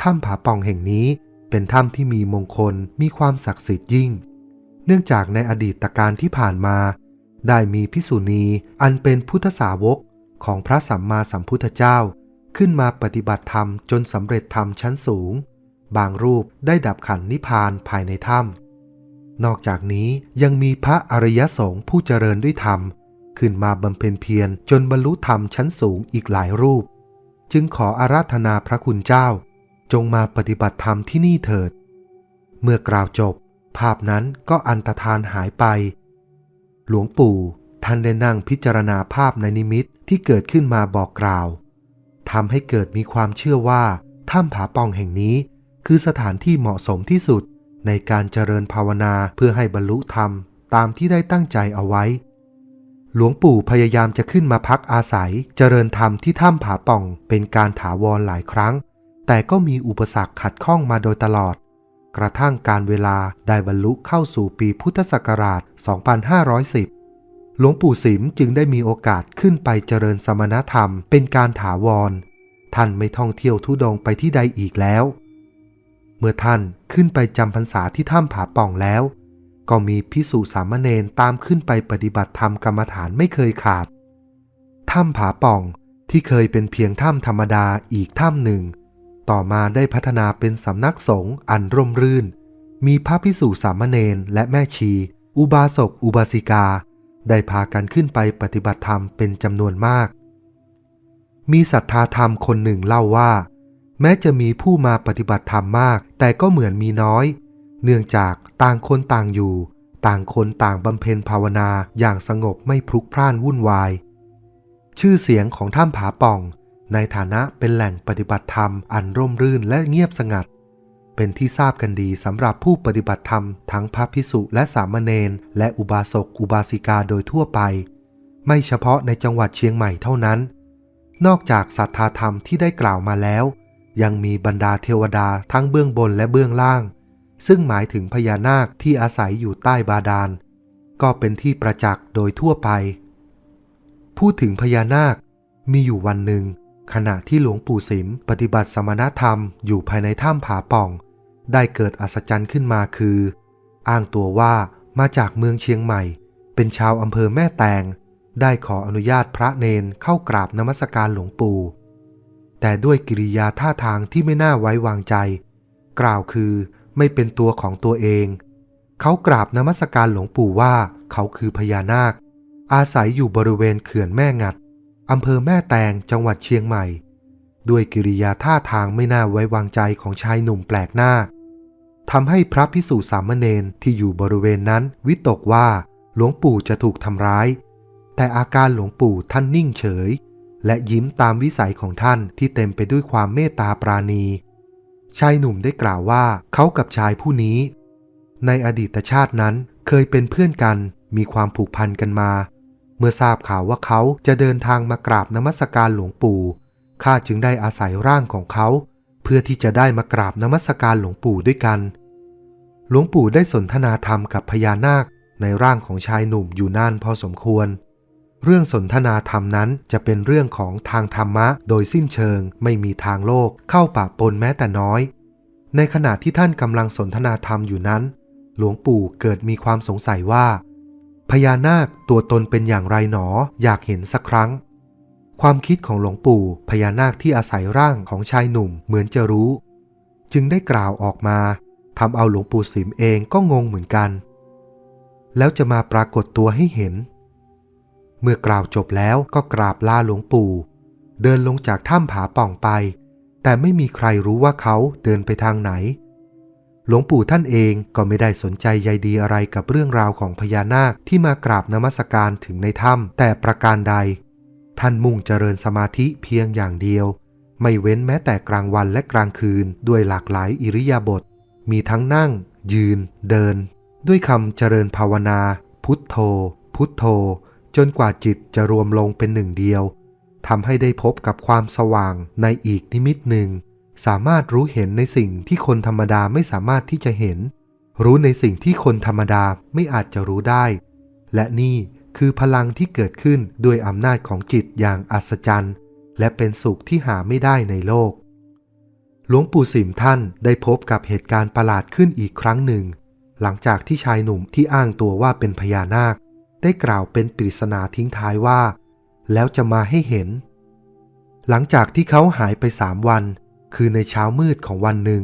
ถ้ำผาป่องแห่งนี้เป็นถ้ำที่มีมงคลมีความศักดิ์สิทธิ์ยิ่งเนื่องจากในอดีตการที่ผ่านมาได้มีภิกษุณีอันเป็นพุทธสาวกของพระสัมมาสัมพุทธเจ้าขึ้นมาปฏิบัติธรรมจนสำเร็จธรรมชั้นสูงบางรูปได้ดับขันธ์นิพพานภายในถ้ำนอกจากนี้ยังมีพระอริยสงฆ์ผู้เจริญด้วยธรรมขึ้นมาบำเพ็ญเพียรจนบรรลุธรรมชั้นสูงอีกหลายรูปจึงขออาราธนาพระคุณเจ้าจงมาปฏิบัติธรรมที่นี่เถิดเมื่อกล่าวจบภาพนั้นก็อันตรธานหายไปหลวงปู่ท่านได้นั่งพิจารณาภาพในนิมิตที่เกิดขึ้นมาบอกกล่าวทำให้เกิดมีความเชื่อว่าถ้ำผาป่องแห่งนี้คือสถานที่เหมาะสมที่สุดในการเจริญภาวนาเพื่อให้บรรลุธรรมตามที่ได้ตั้งใจเอาไว้หลวงปู่พยายามจะขึ้นมาพักอาศัยเจริญธรรมที่ถ้ำผาป่องเป็นการถาวรหลายครั้งแต่ก็มีอุปสรรคขัดข้องมาโดยตลอดกระทั่งการเวลาได้บรรลุเข้าสู่ปีพุทธศักราช 2510 หลวงปู่สิมจึงได้มีโอกาสขึ้นไปเจริญสมณธรรมเป็นการถาวรท่านไม่ท่องเที่ยวธุดงค์ไปที่ใดอีกแล้วเมื่อท่านขึ้นไปจำพรรษาที่ถ้ำผาป่องแล้วก็มีภิกษุสามเณรตามขึ้นไปปฏิบัติธรรมกรรมฐานไม่เคยขาดถ้ำผาป่องที่เคยเป็นเพียงถ้ำธรรมดาอีกถ้ำหนึ่งต่อมาได้พัฒนาเป็นสำนักสงฆ์อันร่มรื่นมีพระภิกษุสามเณรและแม่ชีอุบาสกอุบาสิกาได้พากันขึ้นไปปฏิบัติธรรมเป็นจำนวนมากมีศรัทธาธรรมคนหนึ่งเล่าว่าแม้จะมีผู้มาปฏิบัติธรรมมากแต่ก็เหมือนมีน้อยเนื่องจากต่างคนต่างอยู่ต่างคนต่างบำเพ็ญภาวนาอย่างสงบไม่พลุกพล่านวุ่นวายชื่อเสียงของถ้ำผาป่องในฐานะเป็นแหล่งปฏิบัติธรรมอันร่มรื่นและเงียบสงัดเป็นที่ทราบกันดีสำหรับผู้ปฏิบัติธรรมทั้งพระภิกษุและสามเณรและอุบาสกอุบาสิกาโดยทั่วไปไม่เฉพาะในจังหวัดเชียงใหม่เท่านั้นนอกจากศรัทธาธรรมที่ได้กล่าวมาแล้วยังมีบรรดาเทวดาทั้งเบื้องบนและเบื้องล่างซึ่งหมายถึงพญานาคที่อาศัยอยู่ใต้บาดาลก็เป็นที่ประจักษ์โดยทั่วไปพูดถึงพญานาคมีอยู่วันหนึ่งขณะที่หลวงปู่สิมปฏิบัติสมณธรรมอยู่ภายในถ้ำผาป่องได้เกิดอัศจรรย์ขึ้นมาคืออ้างตัวว่ามาจากเมืองเชียงใหม่เป็นชาวอำเภอแม่แตงได้ขออนุญาตพระเนนเข้ากราบนมัสการหลวงปู่แต่ด้วยกิริยาท่าทางที่ไม่น่าไว้วางใจกล่าวคือไม่เป็นตัวของตัวเองเขากราบนมัสการหลวงปู่ว่า เขาคือพญานาคอาศัยอยู่บริเวณเขื่อนแม่งัดอำเภอแม่แตงจังหวัดเชียงใหม่ด้วยกิริยาท่าทางไม่น่าไว้วางใจของชายหนุ่มแปลกหน้าทำให้พระภิกษุสามเณรที่อยู่บริเวณนั้นวิตกว่าหลวงปู่จะถูกทำร้ายแต่อาการหลวงปู่ท่านนิ่งเฉยและยิ้มตามวิสัยของท่านที่เต็มไปด้วยความเมตตาปราณีชายหนุ่มได้กล่าวว่าเขากับชายผู้นี้ในอดีตชาตินั้นเคยเป็นเพื่อนกันมีความผูกพันกันมาเมื่อทราบข่าวว่าเขาจะเดินทางมากราบนมัสการหลวงปู่ข้าจึงได้อาศัยร่างของเขาเพื่อที่จะได้มากราบนมัสการหลวงปู่ด้วยกันหลวงปู่ได้สนทนาธรรมกับพญานาคในร่างของชายหนุ่มอยู่นานพอสมควรเรื่องสนทนาธรรมนั้นจะเป็นเรื่องของทางธรรมะโดยสิ้นเชิงไม่มีทางโลกเข้าปะปนแม้แต่น้อยในขณะที่ท่านกำลังสนทนาธรรมอยู่นั้นหลวงปู่เกิดมีความสงสัยว่าพญานาคตัวตนเป็นอย่างไรหนออยากเห็นสักครั้งความคิดของหลวงปู่พญานาคที่อาศัยร่างของชายหนุ่มเหมือนจะรู้จึงได้กล่าวออกมาทำเอาหลวงปู่สิมเองก็งงเหมือนกันแล้วจะมาปรากฏตัวให้เห็นเมื่อกล่าวจบแล้วก็กราบลาหลวงปู่เดินลงจากถ้ำผาป่องไปแต่ไม่มีใครรู้ว่าเขาเดินไปทางไหนหลวงปู่ท่านเองก็ไม่ได้สนใจใยดีอะไรกับเรื่องราวของพญานาคที่มากราบนมัสการถึงในถ้ำแต่ประการใดท่านมุ่งเจริญสมาธิเพียงอย่างเดียวไม่เว้นแม้แต่กลางวันและกลางคืนด้วยหลากหลายอิริยาบถมีทั้งนั่งยืนเดินด้วยคำเจริญภาวนาพุทโธพุทโธจนกว่าจิตจะรวมลงเป็นหนึ่งเดียวทำให้ได้พบกับความสว่างในอีกนิมิตหนึ่งสามารถรู้เห็นในสิ่งที่คนธรรมดาไม่สามารถที่จะเห็นรู้ในสิ่งที่คนธรรมดาไม่อาจจะรู้ได้และนี่คือพลังที่เกิดขึ้นด้วยอำนาจของจิตอย่างอัศจรรย์และเป็นสุขที่หาไม่ได้ในโลกหลวงปู่สิมท่านได้พบกับเหตุการณ์ประหลาดขึ้นอีกครั้งหนึ่งหลังจากที่ชายหนุ่มที่อ้างตัวว่าเป็นพญานาคได้กล่าวเป็นปริศนาทิ้งท้ายว่าแล้วจะมาให้เห็นหลังจากที่เขาหายไป3 วันคือในเช้ามืดของวันหนึ่ง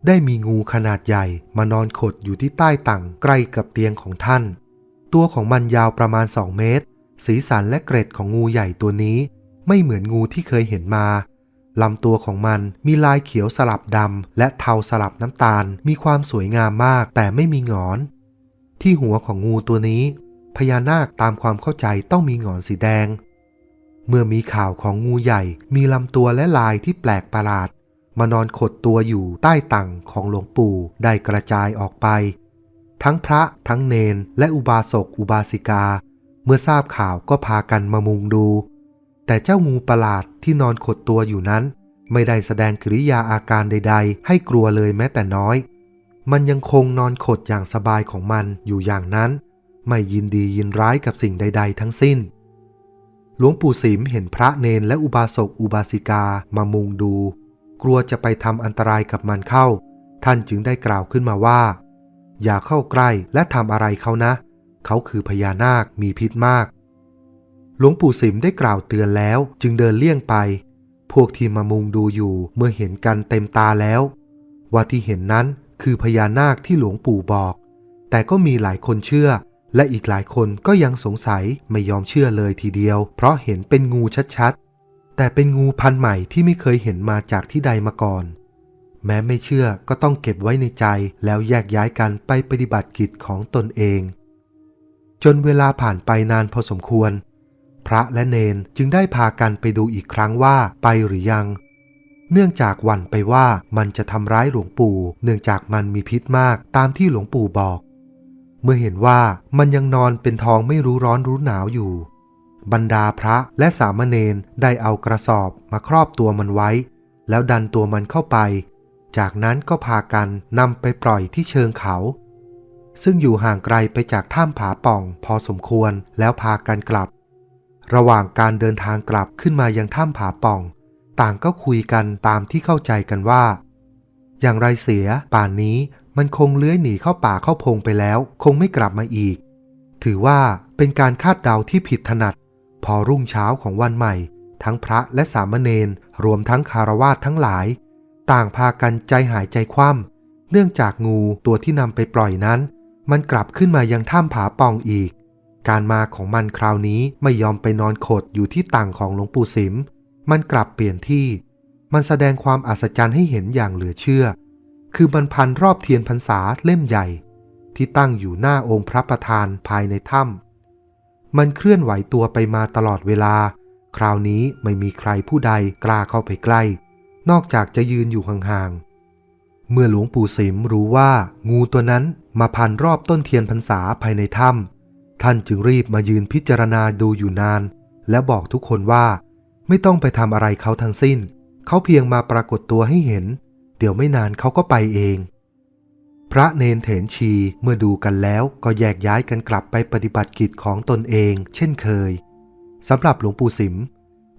ได้มีงูขนาดใหญ่มานอนขดอยู่ที่ใต้ตั่งใกล้กับเตียงของท่านตัวของมันยาวประมาณ2 เมตรสีสันและเกร็ดของงูใหญ่ตัวนี้ไม่เหมือนงูที่เคยเห็นมาลำตัวของมันมีลายเขียวสลับดำและเทาสลับน้ำตาลมีความสวยงามมากแต่ไม่มีหงอนที่หัวของงูตัวนี้พญานาคตามความเข้าใจต้องมีหงอนสีแดงเมื่อมีข่าวของงูใหญ่มีลำตัวและลายที่แปลกประหลาดมานอนขดตัวอยู่ใต้ตั่งของหลวงปู่ได้กระจายออกไปทั้งพระทั้งเณรและอุบาสกอุบาสิกาเมื่อทราบข่าวก็พากันมามุงดูแต่เจ้างูประหลาดที่นอนขดตัวอยู่นั้นไม่ได้แสดงกิริยาอาการใดๆให้กลัวเลยแม้แต่น้อยมันยังคงนอนขดอย่างสบายของมันอยู่อย่างนั้นไม่ยินดียินร้ายกับสิ่งใดๆทั้งสิ้นหลวงปู่สิมเห็นพระเณรและอุบาสกอุบาสิกามามุงดูกลัวจะไปทำอันตรายกับมันเข้าท่านจึงได้กล่าวขึ้นมาว่าอย่าเข้าใกล้และทำอะไรเขานะเขาคือพญานาคมีพิษมากหลวงปู่สิมได้กล่าวเตือนแล้วจึงเดินเลี่ยงไปพวกที่มามุงดูอยู่เมื่อเห็นกันเต็มตาแล้วว่าที่เห็นนั้นคือพญานาคที่หลวงปู่บอกแต่ก็มีหลายคนเชื่อและอีกหลายคนก็ยังสงสัยไม่ยอมเชื่อเลยทีเดียวเพราะเห็นเป็นงูชัดๆแต่เป็นงูพันธุ์ใหม่ที่ไม่เคยเห็นมาจากที่ใดมาก่อนแม้ไม่เชื่อก็ต้องเก็บไว้ในใจแล้วแยกย้ายกันไปปฏิบัติกิจของตนเองจนเวลาผ่านไปนานพอสมควรพระและเณรจึงได้พากันไปดูอีกครั้งว่าไปหรือยังเนื่องจากหวั่นไปว่ามันจะทำร้ายหลวงปู่เนื่องจากมันมีพิษมากตามที่หลวงปู่บอกเมื่อเห็นว่ามันยังนอนเป็นทองไม่รู้ร้อนรู้หนาวอยู่บรรดาพระและสามเณรได้เอากระสอบมาครอบตัวมันไว้แล้วดันตัวมันเข้าไปจากนั้นก็พากันนำไปปล่อยที่เชิงเขาซึ่งอยู่ห่างไกลไปจากถ้ำผาป่องพอสมควรแล้วพากันกลับระหว่างการเดินทางกลับขึ้นมายังถ้ำผาป่องต่างก็คุยกันตามที่เข้าใจกันว่าอย่างไรเสียป่านนี้มันคงเลื้อยหนีเข้าป่าเข้าพงไปแล้วคงไม่กลับมาอีกถือว่าเป็นการคาดเดาที่ผิดถนัดพอรุ่งเช้าของวันใหม่ทั้งพระและสามเณรรวมทั้งคฤหัสถ์ทั้งหลายต่างพากันใจหายใจคว่ำเนื่องจากงูตัวที่นำไปปล่อยนั้นมันกลับขึ้นมายังถ้ำผาป่องอีก การมาของมันคราวนี้ไม่ยอมไปนอนขดอยู่ที่ตังของหลวงปู่สิมมันกลับเปลี่ยนที่มันแสดงความอัศจรรย์ให้เห็นอย่างเหลือเชื่อคือมันพันรอบเทียนพรรษาเล่มใหญ่ที่ตั้งอยู่หน้าองค์พระประธานภายในถ้ำมันเคลื่อนไหวตัวไปมาตลอดเวลาคราวนี้ไม่มีใครผู้ใดกล้าเข้าไปใกล้นอกจากจะยืนอยู่ห่างๆเมื่อหลวงปู่สิมรู้ว่างูตัวนั้นมาพันรอบต้นเทียนพรรษาภายในถ้ำท่านจึงรีบมายืนพิจารณาดูอยู่นานและบอกทุกคนว่าไม่ต้องไปทำอะไรเขาทั้งสิ้นเขาเพียงมาปรากฏตัวให้เห็นเดี๋ยวไม่นานเขาก็ไปเองพระเนนเถรชีเมื่อดูกันแล้วก็แยกย้ายกันกลับไปปฏิบัติกิจของตนเองเช่นเคยสำหรับหลวงปู่สิม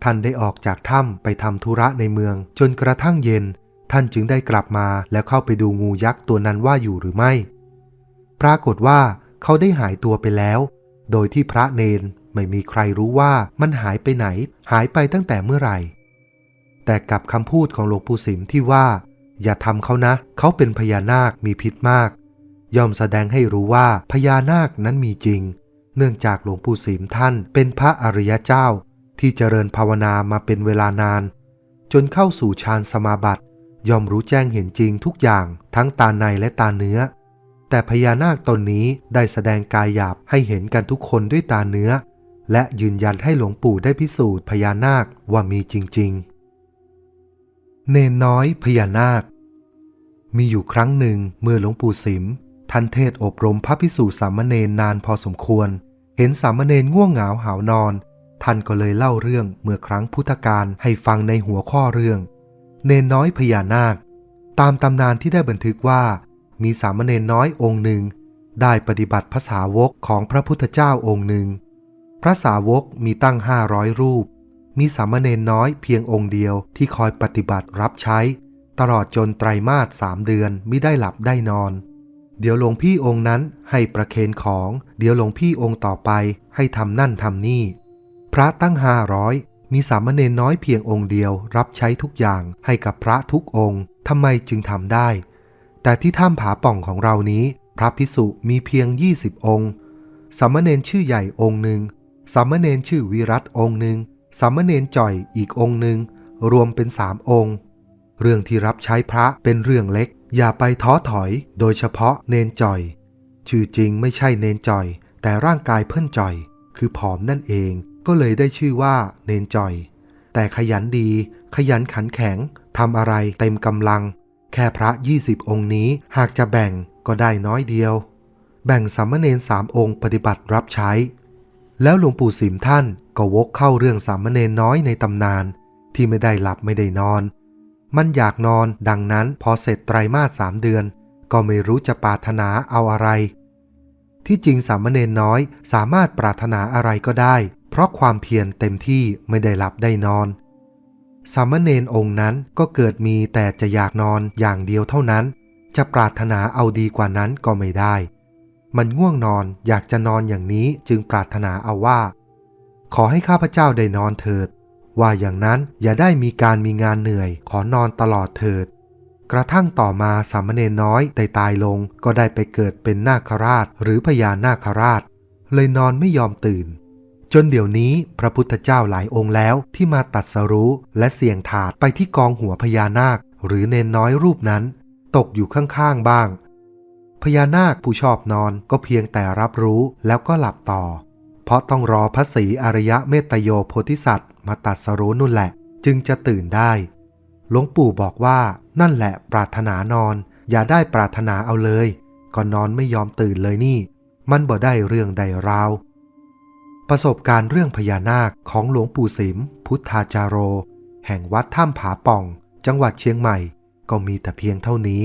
ท่านได้ออกจากถ้ำไปทำธุระในเมืองจนกระทั่งเย็นท่านจึงได้กลับมาแล้วเข้าไปดูงูยักษ์ตัวนั้นว่าอยู่หรือไม่ปรากฏว่าเขาได้หายตัวไปแล้วโดยที่พระเนนไม่มีใครรู้ว่ามันหายไปไหนหายไปตั้งแต่เมื่อไหร่แต่กับคำพูดของหลวงปู่สิมที่ว่าอย่าทำเขานะเขาเป็นพญานาคมีพิษมากย่อมแสดงให้รู้ว่าพญานาคนั้นมีจริงเนื่องจากหลวงปู่สิมท่านเป็นพระอริยเจ้าที่เจริญภาวนามาเป็นเวลานานจนเข้าสู่ฌานสมาบัติย่อมรู้แจ้งเห็นจริงทุกอย่างทั้งตาในและตาเนื้อแต่พญานาคตนนี้ได้แสดงกายหยาบให้เห็นกันทุกคนด้วยตาเนื้อและยืนยันให้หลวงปู่ได้พิสูจน์พญานาคว่ามีจริงๆเนนน้อยพญานาคมีอยู่ครั้งหนึ่งเมื่อหลวงปู่สิมท่านเทศอบรมพระภิกษุสามเณรนานพอสมควรเห็นสามเณรง่วงเหงาหาวนอนท่านก็เลยเล่าเรื่องเมื่อครั้งพุทธกาลให้ฟังในหัวข้อเรื่องเนนน้อยพญานาคตามตำนานที่ได้บันทึกว่ามีสามเณรน้อยองค์หนึ่งได้ปฏิบัติพระสาวกของพระพุทธเจ้าองค์หนึ่งพระสาวกมีตั้ง500รูปมีสามเณรน้อยเพียงองค์เดียวที่คอยปฏิบัติรับใช้ตลอดจนไตรมาส3 เดือนมิได้หลับได้นอนเดี๋ยวหลวงพี่องค์นั้นให้ประเคนของเดี๋ยวหลวงพี่องค์ต่อไปให้ทำนั่นทำนี่พระตั้ง500มีสามเณรน้อยเพียงองค์เดียวรับใช้ทุกอย่างให้กับพระทุกองค์ทำไมจึงทำได้แต่ที่ถ้ำผาป่องของเรานี้พระภิกษุมีเพียง20 องค์สามเณรชื่อใหญ่องค์หนึ่งสามเณรชื่อวิรัตองค์หนึ่งสามเณรจ่อยอีกองค์หนึ่งรวมเป็น3 องค์เรื่องที่รับใช้พระเป็นเรื่องเล็กอย่าไปท้อถอยโดยเฉพาะเนนจ่อยชื่อจริงไม่ใช่เนนจ่อยแต่ร่างกายเพิ่นจ่อยคือผอมนั่นเองก็เลยได้ชื่อว่าเนนจ่อยแต่ขยันดีขยันขันแข็งทำอะไรเต็มกำลังแค่พระ20 องค์นี้หากจะแบ่งก็ได้น้อยเดียวแบ่งสามเณร3 องค์ปฏิบัติรับใช้แล้วหลวงปู่สิมท่านก็วกเข้าเรื่องสามเณรน้อยในตำนานที่ไม่ได้หลับไม่ได้นอนมันอยากนอนดังนั้นพอเสร็จไตรมาส3 เดือนก็ไม่รู้จะปรารถนาเอาอะไรที่จริงสามเณรน้อยสามารถปรารถนาอะไรก็ได้เพราะความเพียรเต็มที่ไม่ได้หลับได้นอนสามเณรองค์นั้นก็เกิดมีแต่จะอยากนอนอย่างเดียวเท่านั้นจะปรารถนาเอาดีกว่านั้นก็ไม่ได้มันง่วงนอนอยากจะนอนอย่างนี้จึงปรารถนาเอาว่าขอให้ข้าพเจ้าได้นอนเถิดว่าอย่างนั้นอย่าได้มีการมีงานเหนื่อยขอนอนตลอดเถิดกระทั่งต่อมาสามเณรน้อยได้ตายลงก็ได้ไปเกิดเป็นนาคราชหรือพญานาคราชเลยนอนไม่ยอมตื่นจนเดี๋ยวนี้พระพุทธเจ้าหลายองค์แล้วที่มาตรัสรู้และเสี่ยงถาดไปที่กองหัวพญานาคหรือเนนน้อยรูปนั้นตกอยู่ข้างๆบ้างพญานาคผู้ชอบนอนก็เพียงแต่รับรู้แล้วก็หลับต่อเพราะต้องรอพระศรีอริยเมตโยโพธิสัตว์มาตรัสรู้นู่นแหละจึงจะตื่นได้หลวงปู่บอกว่านั่นแหละปรารถนานอนอย่าได้ปรารถนาเอาเลยก็นอนไม่ยอมตื่นเลยนี่มันบ่ได้เรื่องใดราวประสบการณ์เรื่องพญานาคของหลวงปู่สิมพุทธาจาโรแห่งวัดถ้ำผาป่องจังหวัดเชียงใหม่ก็มีแต่เพียงเท่านี้